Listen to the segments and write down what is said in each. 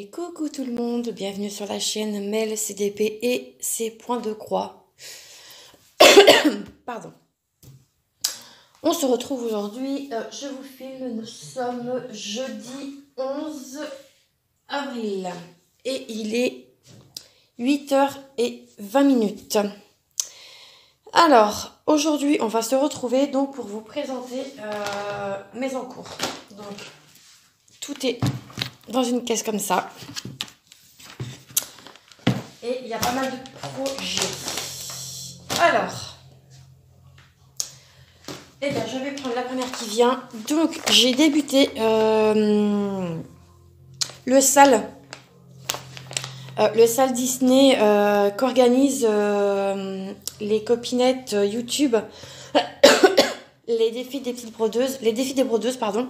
Et coucou tout le monde, bienvenue sur la chaîne Mel CDP et ses points de croix. Pardon. On se retrouve aujourd'hui, je vous filme, nous sommes jeudi 11 avril et il est 8h20. Alors, aujourd'hui, on va se retrouver donc pour vous présenter mes encours. Donc, tout est dans une caisse comme ça. Et il y a pas mal de projets. Alors, eh bien, je vais prendre la première qui vient. Donc, j'ai débuté le salle Disney qu'organise les copinettes YouTube, les défis des brodeuses, pardon.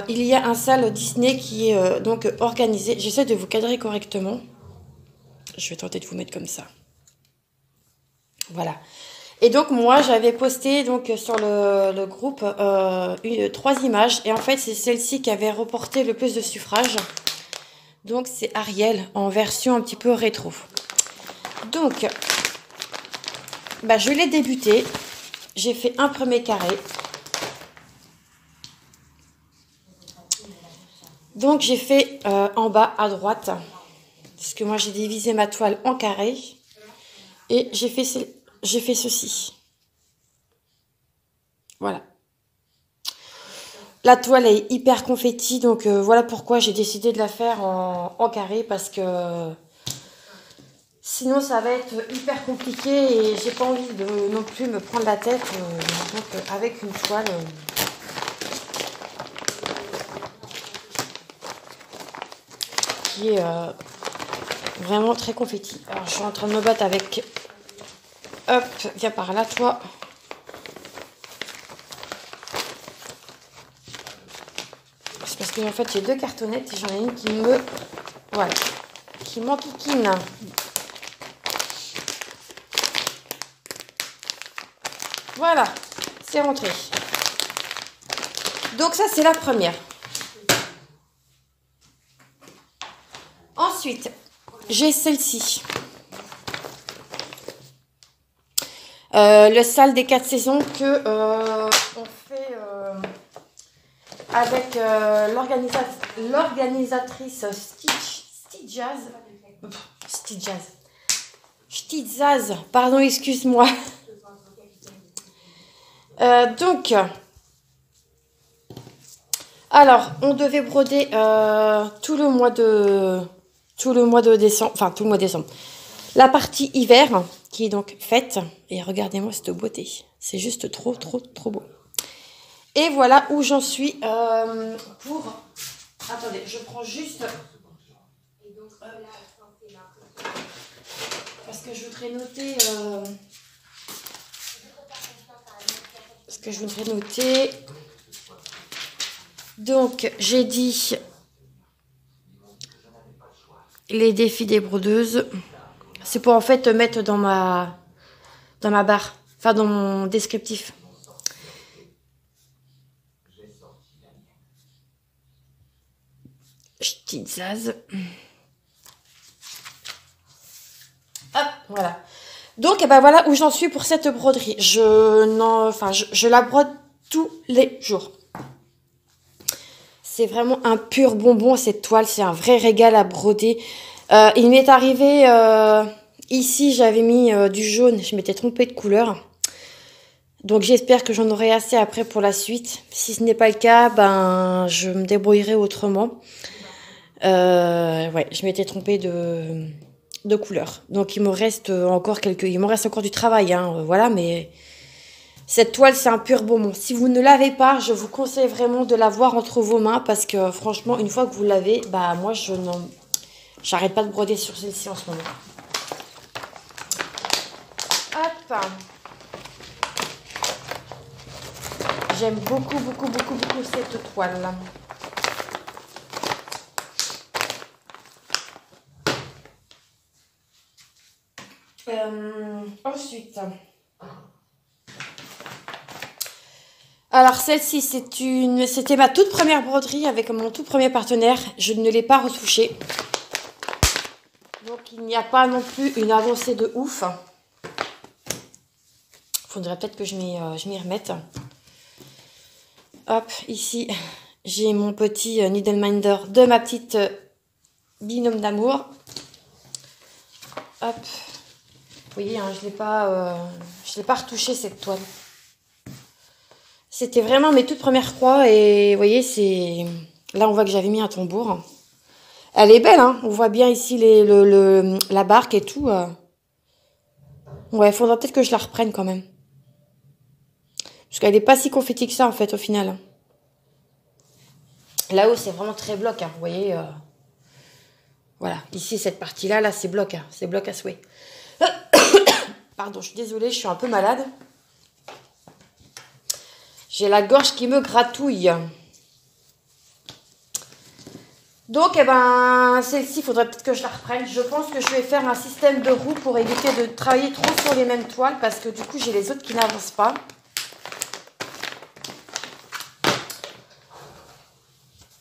Il y a un salle Disney qui est donc organisé. J'essaie de vous cadrer correctement. Je vais tenter de vous mettre comme ça. Voilà. Et donc moi j'avais posté donc sur le groupe 3 images. Et en fait c'est celle-ci qui avait reporté le plus de suffrages. Donc c'est Ariel en version un petit peu rétro. Donc je l'ai débuté. J'ai fait un premier carré. Donc j'ai fait en bas à droite. Parce que moi j'ai divisé ma toile en carré. Et j'ai fait ceci. Voilà. La toile est hyper confetti. Donc voilà pourquoi j'ai décidé de la faire en carré. Parce que sinon ça va être hyper compliqué. Et j'ai pas envie de non plus me prendre la tête avec une toile. Qui est vraiment très confetti. Alors je suis en train de me battre avec... Hop, viens par là toi. C'est parce que en fait j'ai deux cartonnettes et j'en ai une qui me... Voilà. Qui m'enquiquine. Voilà. C'est rentré. Donc ça c'est la première. Ensuite, j'ai celle-ci. Le salle des 4 saisons que on fait avec l'organisatrice Stitzaz, pardon, excuse-moi. Donc, alors, on devait broder tout le mois de décembre, enfin tout le mois de décembre. La partie hiver, qui est donc faite. Et regardez-moi cette beauté. C'est juste trop, trop, trop beau. Et voilà où j'en suis pour... Attendez, je prends juste... Parce que je voudrais noter... Donc, j'ai dit... Les défis des brodeuses. C'est pour en fait mettre dans ma barre. Enfin, dans mon descriptif. Stitzaz. Hop, voilà. Donc, voilà où j'en suis pour cette broderie. Je la brode tous les jours. C'est vraiment un pur bonbon, cette toile. C'est un vrai régal à broder. Il m'est arrivé... ici, j'avais mis du jaune. Je m'étais trompée de couleur. Donc, j'espère que j'en aurai assez après pour la suite. Si ce n'est pas le cas, je me débrouillerai autrement. Ouais, je m'étais trompée de couleur. Donc, il me reste encore du travail, hein, voilà, mais... Cette toile, c'est un pur bonbon. Si vous ne l'avez pas, je vous conseille vraiment de l'avoir entre vos mains parce que franchement, une fois que vous l'avez, moi, j'arrête pas de broder sur celle-ci en ce moment. Hop. J'aime beaucoup, beaucoup, beaucoup, beaucoup cette toile-là. Ensuite... Alors celle-ci, c'était ma toute première broderie avec mon tout premier partenaire. Je ne l'ai pas retouchée. Donc il n'y a pas non plus une avancée de ouf. Faudrait peut-être que je m'y remette. Hop, ici, j'ai mon petit needle minder de ma petite binôme d'amour. Hop. Vous voyez, hein, je l'ai pas retouché cette toile. C'était vraiment mes toutes premières croix et vous voyez, là on voit que j'avais mis un tambour. Elle est belle, hein. On voit bien ici la barque et tout. Ouais, il faudra peut-être que je la reprenne quand même. Parce qu'elle n'est pas si confetti que ça, en fait, au final. Là-haut, c'est vraiment très bloc, hein. Vous voyez. Voilà. Ici, cette partie-là, là, c'est bloc. Hein. C'est bloc à souhait. Pardon, je suis désolée, je suis un peu malade. J'ai la gorge qui me gratouille. Donc, eh ben, celle-ci, il faudrait peut-être que je la reprenne. Je pense que je vais faire un système de roue pour éviter de travailler trop sur les mêmes toiles. Parce que du coup, j'ai les autres qui n'avancent pas.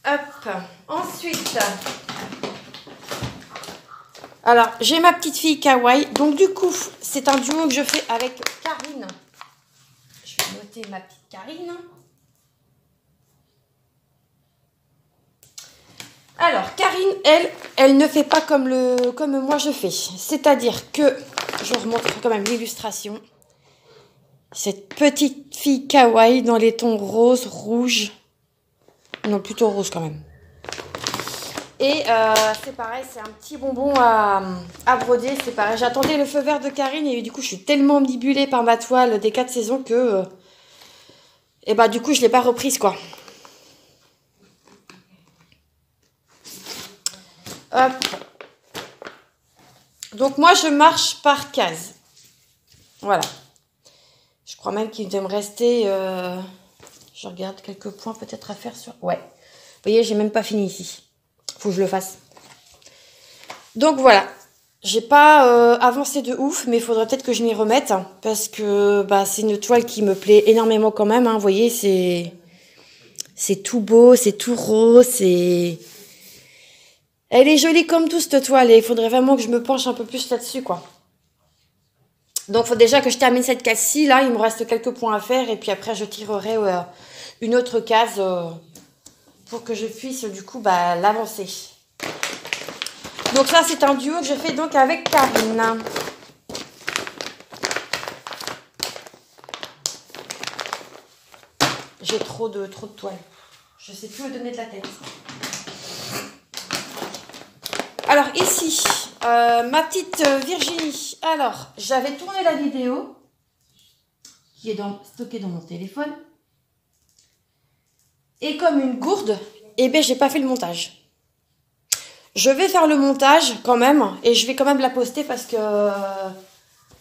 Hop. Ensuite, alors, j'ai ma petite fille Kawaii. Donc, du coup, c'est un duo que je fais avec Karine. Je vais noter ma petite Karine. Alors, Karine, elle ne fait pas comme moi je fais. C'est-à-dire que, je vous remontre quand même l'illustration. Cette petite fille Kawaii dans les tons rose, rouge. Non, plutôt rose quand même. Et c'est pareil, c'est un petit bonbon à broder. C'est pareil, j'attendais le feu vert de Karine et du coup, je suis tellement omnibulée par ma toile des 4 saisons que... et bah du coup, je l'ai pas reprise, quoi. Hop. Donc moi, je marche par case. Voilà. Je crois même qu'il devait me rester... je regarde quelques points peut-être à faire sur... Ouais. Vous voyez, j'ai même pas fini ici. Faut que je le fasse. Donc voilà. J'ai pas avancé de ouf, mais il faudrait peut-être que je m'y remette. Hein, parce que bah, c'est une toile qui me plaît énormément quand même. Hein, vous voyez, c'est tout beau, c'est tout rose, c'est... Elle est jolie comme tout, cette toile, et il faudrait vraiment que je me penche un peu plus là-dessus, quoi. Donc, il faut déjà que je termine cette case-ci. Là, il me reste quelques points à faire, et puis après, je tirerai une autre case pour que je puisse, du coup, bah, l'avancer. Donc, ça, c'est un duo que je fais donc avec Karine. J'ai trop de toiles. Je ne sais plus où donner de la tête. Alors ici, ma petite Virginie. Alors, j'avais tourné la vidéo qui est stockée dans mon téléphone. Et comme une gourde, eh bien, j'ai pas fait le montage. Je vais faire le montage quand même et je vais quand même la poster parce que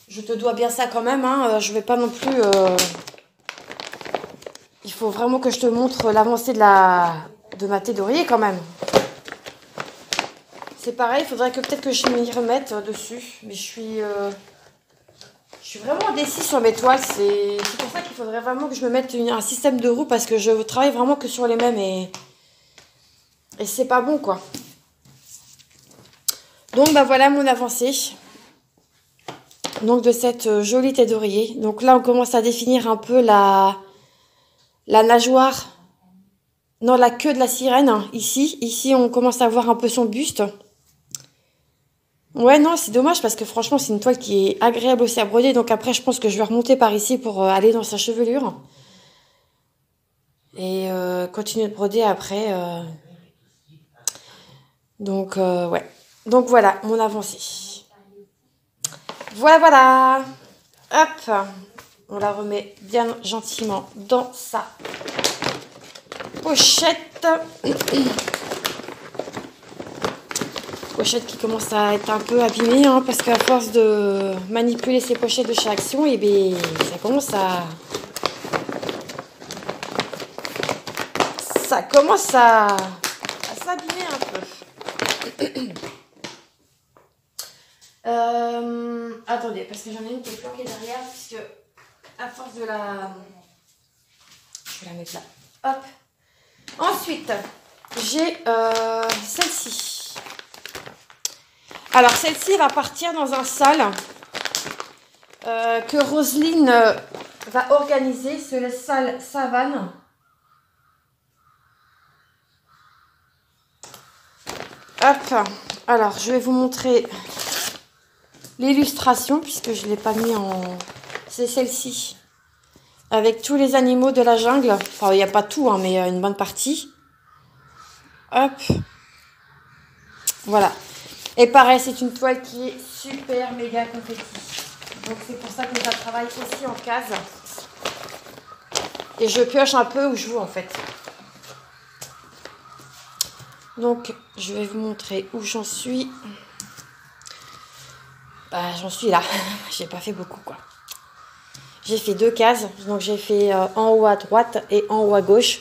je te dois bien ça quand même. Hein, je vais pas non plus... il faut vraiment que je te montre l'avancée de ma thé d'oreiller quand même. C'est pareil, il faudrait que peut-être que je m'y remette dessus. Mais je suis vraiment indécis sur mes toiles. C'est pour ça qu'il faudrait vraiment que je me mette un système de roue parce que je travaille vraiment que sur les mêmes et c'est pas bon, quoi. Donc, bah voilà mon avancée. Donc, de cette jolie tête d'oreiller. Donc là, on commence à définir un peu la nageoire. Non, la queue de la sirène, hein, ici. Ici, on commence à voir un peu son buste. Ouais, non, c'est dommage parce que franchement, c'est une toile qui est agréable aussi à broder. Donc après, je pense que je vais remonter par ici pour aller dans sa chevelure. Et continuer de broder après. Donc, ouais. Donc voilà, mon avancée. Voilà, voilà. Hop. On la remet bien gentiment dans sa pochette. Pochette qui commence à être un peu abîmée, hein, parce qu'à force de manipuler ces pochettes de chez Action, et bien, ça commence à s'abîmer un peu. Attendez, parce que j'en ai une qui est planquée derrière, puisque à force de la... Je Je vais la mettre là. Hop. Ensuite, j'ai celle-ci. Alors, celle-ci va partir dans un sale que Roselyne va organiser. C'est le sale Savane. Hop. Alors, je vais vous montrer l'illustration puisque je ne l'ai pas mis en... C'est celle-ci. Avec tous les animaux de la jungle. Enfin, il n'y a pas tout, hein, mais une bonne partie. Hop. Voilà. Et pareil, c'est une toile qui est super méga confetti. Donc c'est pour ça que je la travaille aussi en case. Et je pioche un peu où je veux en fait. Donc je vais vous montrer où j'en suis. Bah, j'en suis là. J'ai pas fait beaucoup quoi. J'ai fait 2 cases. Donc j'ai fait en haut à droite et en haut à gauche.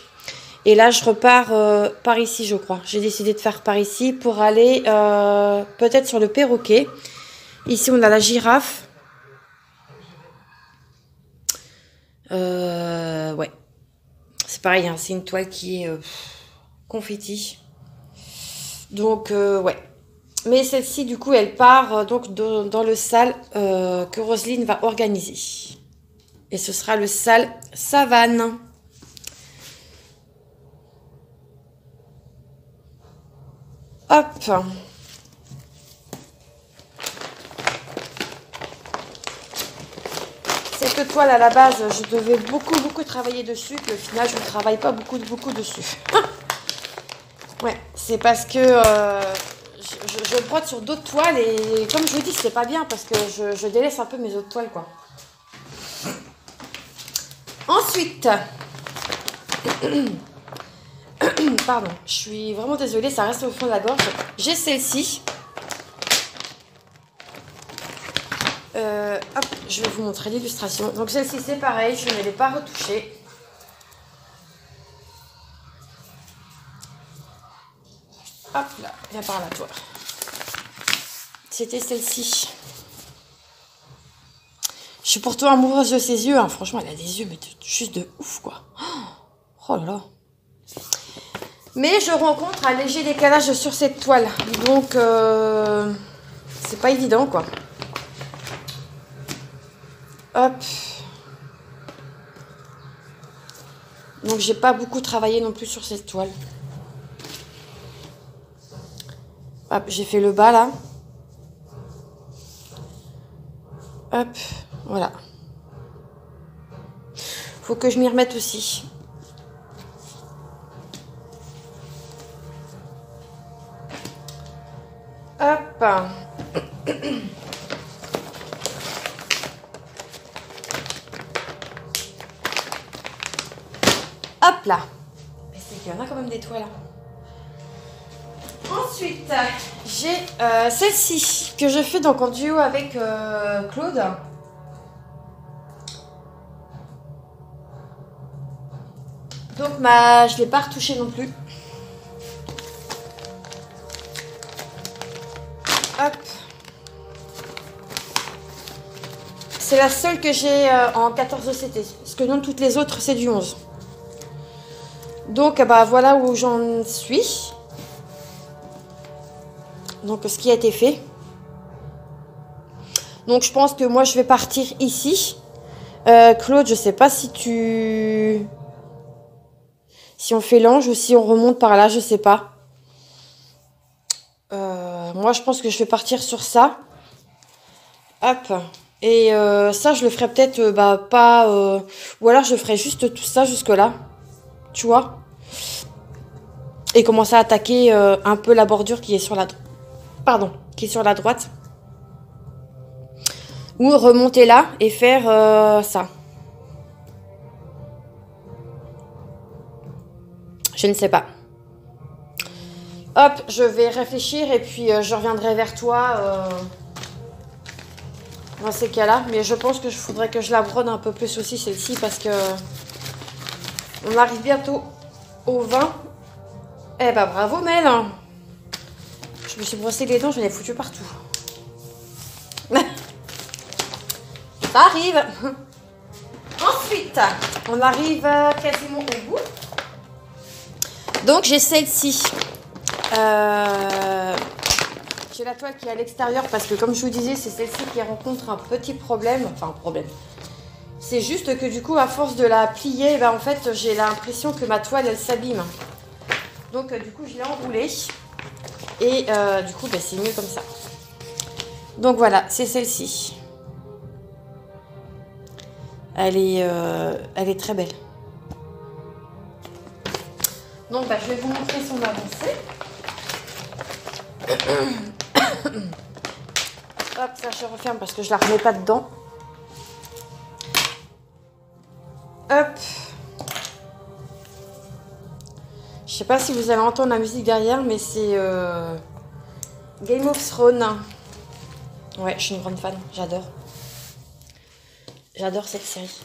Et là, je repars par ici, je crois. J'ai décidé de faire par ici pour aller peut-être sur le perroquet. Ici, on a la girafe. Ouais. C'est pareil, hein, c'est une toile qui est confetti. Donc, ouais. Mais celle-ci, du coup, elle part donc dans le sale que Roselyne va organiser. Et ce sera le sale Savane. Hop. Cette toile, à la base, je devais beaucoup travailler dessus. Puis au final, je ne travaille pas beaucoup dessus. Ouais, c'est parce que je brode sur d'autres toiles. Et comme je vous dis, c'est pas bien parce que je délaisse un peu mes autres toiles, quoi. Ensuite... Pardon, je suis vraiment désolée, ça reste au fond de la gorge. J'ai celle-ci. Hop, je vais vous montrer l'illustration. Donc celle-ci, c'est pareil, je ne l'ai pas retouchée. Hop là, viens par là, toi. C'était celle-ci. Je suis pourtant amoureuse de ses yeux. Hein. Franchement, elle a des yeux, mais juste de ouf, quoi. Oh là là. Mais je rencontre un léger décalage sur cette toile. Donc, c'est pas évident, quoi. Hop. Donc, j'ai pas beaucoup travaillé non plus sur cette toile. Hop, j'ai fait le bas, là. Hop, voilà. Faut que je m'y remette aussi. Hop. Hop là. Mais c'est qu'il y en a quand même des toiles. Ensuite, j'ai celle-ci que je fais donc en duo avec Claude. Donc je ne l'ai pas retouchée non plus. Hop. C'est la seule que j'ai en 14 CT. Parce que non, toutes les autres, c'est du 11. Donc, bah, voilà où j'en suis. Donc, ce qui a été fait. Donc, je pense que moi, je vais partir ici. Claude, je sais pas si tu... Si on fait l'ange ou si on remonte par là, je sais pas. Moi, je pense que je vais partir sur ça. Hop. Et ça, je le ferai peut-être pas... ou alors, je ferai juste tout ça jusque-là. Tu vois. Et commencer à attaquer un peu la bordure qui est sur la... Pardon. Qui est sur la droite. Ou remonter là et faire ça. Je ne sais pas. Hop, je vais réfléchir et puis je reviendrai vers toi dans ces cas-là. Mais je pense que je faudrait que je la brode un peu plus aussi celle-ci parce que on arrive bientôt au 20. Eh ben bravo Mel. Je me suis brossé les dents, j'en ai foutu partout. Ça arrive. Ensuite, Ensuite, on arrive quasiment au bout. Donc, j'ai celle-ci. J'ai la toile qui est à l'extérieur parce que, comme je vous disais, c'est celle-ci qui rencontre un petit problème. Enfin, un problème. C'est juste que du coup, à force de la plier, ben, en fait, j'ai l'impression que ma toile, elle s'abîme. Donc, du coup, je l'ai enroulée. Et du coup, ben, c'est mieux comme ça. Donc, voilà, c'est celle-ci. Elle est très belle. Donc, bah, je vais vous montrer son avancée. Hop, ça, je referme parce que je la remets pas dedans. Hop. Je sais pas si vous allez entendre la musique derrière, mais c'est Game of Thrones. Ouais, je suis une grande fan. J'adore. J'adore cette série.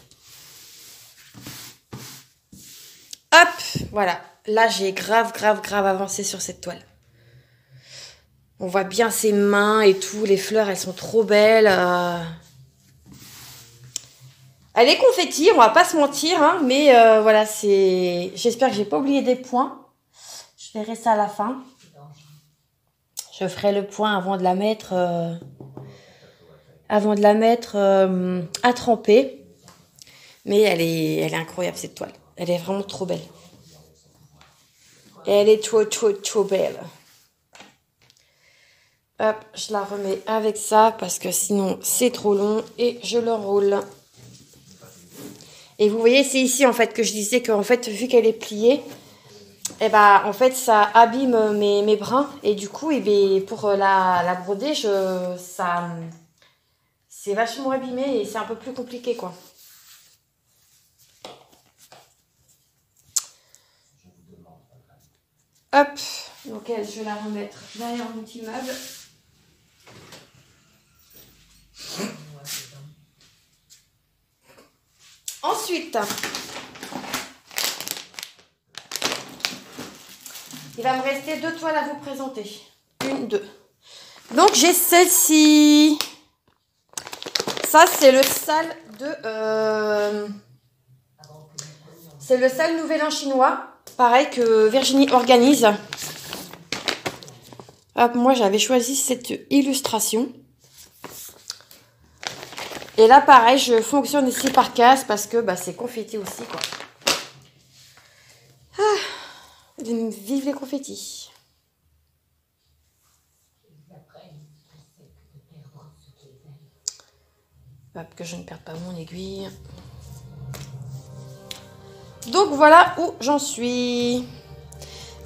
Hop, voilà. Là, j'ai grave avancé sur cette toile. On voit bien ses mains et tout. Les fleurs, elles sont trop belles. Elle est confetti, on va pas se mentir. Hein, mais voilà, c'est... J'espère que j'ai pas oublié des points. Je verrai ça à la fin. Je ferai le point avant de la mettre... à tremper. Mais elle est incroyable, cette toile. Elle est vraiment trop belle. Elle est trop belle. Hop, je la remets avec ça parce que sinon c'est trop long et je l'enroule. Et vous voyez, c'est ici en fait que je disais qu'en fait, vu qu'elle est pliée, et ben en fait ça abîme mes brins et du coup, et ben, pour la broder, c'est vachement abîmé et c'est un peu plus compliqué quoi. Hop, donc elle, je vais la remettre derrière mon petit meuble. Ensuite, il va me rester 2 toiles à vous présenter. 1, 2. Donc j'ai celle-ci. Ça, c'est le sale de... c'est le sale Nouvel An chinois. Pareil que Virginie organise. Hop, moi, j'avais choisi cette illustration. Et là, pareil, je fonctionne ici par case parce que bah, c'est confetti aussi, quoi. Ah, vive les confettis. Hop, que je ne perde pas mon aiguille. Donc, voilà où j'en suis.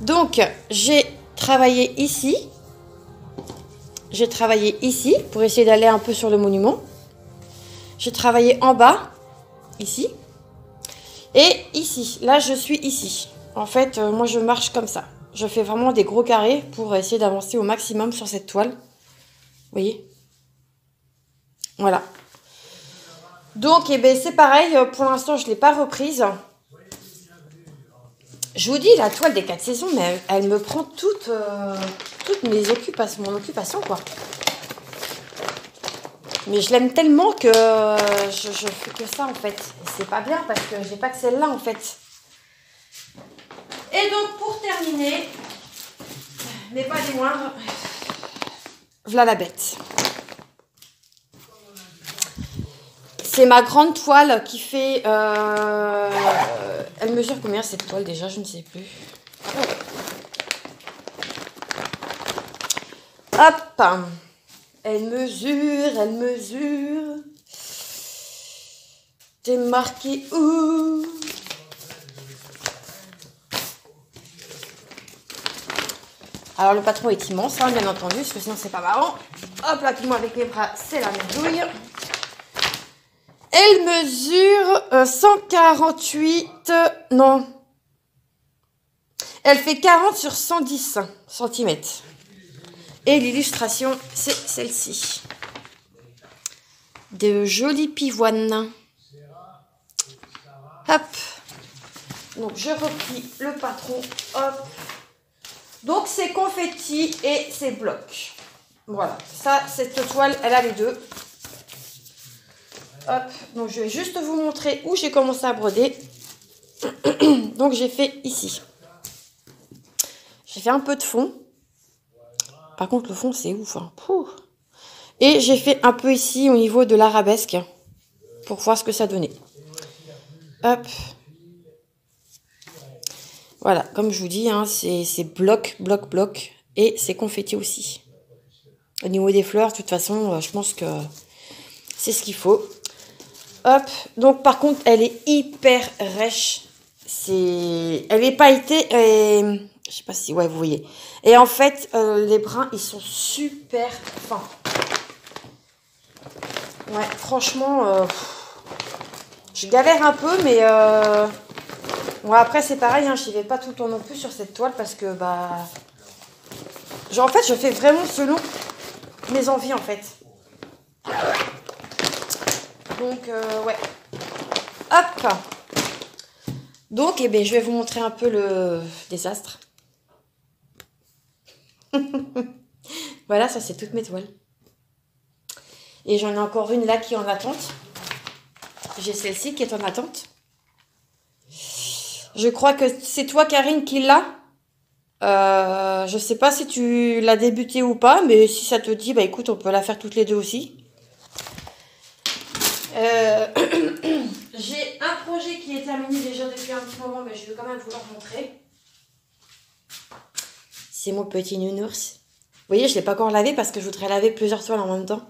Donc, j'ai travaillé ici. J'ai travaillé ici pour essayer d'aller un peu sur le monument. J'ai travaillé en bas, ici. Et ici, là je suis ici. En fait, moi je marche comme ça. Je fais vraiment des gros carrés pour essayer d'avancer au maximum sur cette toile. Vous voyez? Voilà. Donc, eh ben, c'est pareil. Pour l'instant, je ne l'ai pas reprise. Je vous dis, la toile des 4 saisons, mais elle me prend toutes mes occupations, mon occupation, quoi. Mais je l'aime tellement que je fais que ça, en fait. Et c'est pas bien parce que j'ai pas que celle-là, en fait. Et donc, pour terminer, mais pas des moindres, voilà la bête. C'est ma grande toile qui fait... elle mesure combien cette toile déjà? Je ne sais plus. Hop! Elle mesure. T'es marqué où? Alors le patron est immense, hein, bien entendu, parce que sinon c'est pas marrant. Hop là, moi avec les bras, c'est la merdouille. Elle mesure 148... non. Elle fait 40 sur 110 cm. Et l'illustration, c'est celle-ci. De jolies pivoines. Hop. Donc, je replie le patron. Hop. Donc, c'est confetti et c'est bloc. Voilà. Ça, cette toile, elle a les deux. Hop, donc je vais juste vous montrer où j'ai commencé à broder. Donc j'ai fait ici. J'ai fait un peu de fond. Par contre le fond c'est ouf. Hein. Et j'ai fait un peu ici au niveau de l'arabesque. Pour voir ce que ça donnait. Hop. Voilà, comme je vous dis, hein, c'est bloc, bloc, bloc. Et c'est confetti aussi. Au niveau des fleurs, de toute façon, je pense que c'est ce qu'il faut. Hop, donc par contre, elle est hyper rêche. Elle est pailletée et... Je sais pas si... Ouais, vous voyez. Et en fait, les brins, ils sont super fins. Ouais, franchement, je galère un peu, mais... Bon, après, c'est pareil, hein, j'y vais pas tout le temps non plus sur cette toile parce que, bah... Genre, en fait, je fais vraiment selon mes envies, en fait. Donc, ouais. Hop. Donc, eh bien, je vais vous montrer un peu le désastre. Voilà, ça, c'est toutes mes toiles. Et j'en ai encore une là qui est en attente. J'ai celle-ci qui est en attente. Je crois que c'est toi, Karine, qui l'a. Je sais pas si tu l'as débuté ou pas, mais si ça te dit, bah écoute, on peut la faire toutes les deux aussi. J'ai un projet qui est terminé déjà depuis un petit moment, mais je vais quand même vous le montrer. C'est mon petit nounours. Vous voyez, je ne l'ai pas encore lavé parce que je voudrais laver plusieurs toiles en même temps.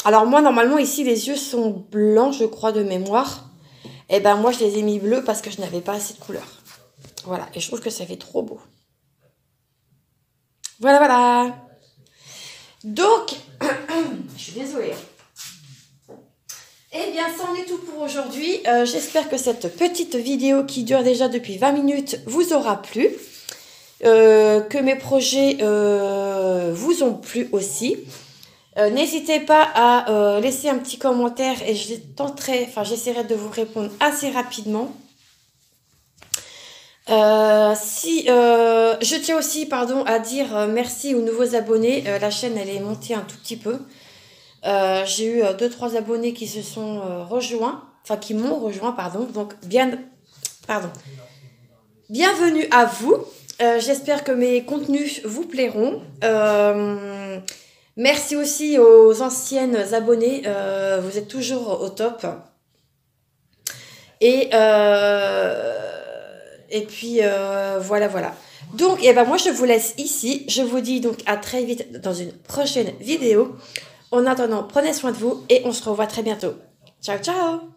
Alors moi, normalement, ici, les yeux sont blancs, je crois, de mémoire. Et ben moi, je les ai mis bleus parce que je n'avais pas assez de couleur. Voilà, et je trouve que ça fait trop beau. Voilà, voilà. Donc, je suis désolée. Eh bien, c'en est tout pour aujourd'hui. J'espère que cette petite vidéo qui dure déjà depuis 20 minutes vous aura plu. Que mes projets vous ont plu aussi. N'hésitez pas à laisser un petit commentaire et j'essaierai de vous répondre assez rapidement. Je tiens aussi à dire merci aux nouveaux abonnés. La chaîne elle est montée un tout petit peu. J'ai eu 2-3 abonnés qui se sont rejoints, enfin qui m'ont rejoint, pardon. Donc bienvenue à vous. J'espère que mes contenus vous plairont. Merci aussi aux anciennes abonnées. Vous êtes toujours au top. Et puis voilà. Donc moi je vous laisse ici. Je vous dis donc à très vite dans une prochaine vidéo. En attendant, prenez soin de vous et on se revoit très bientôt. Ciao, ciao!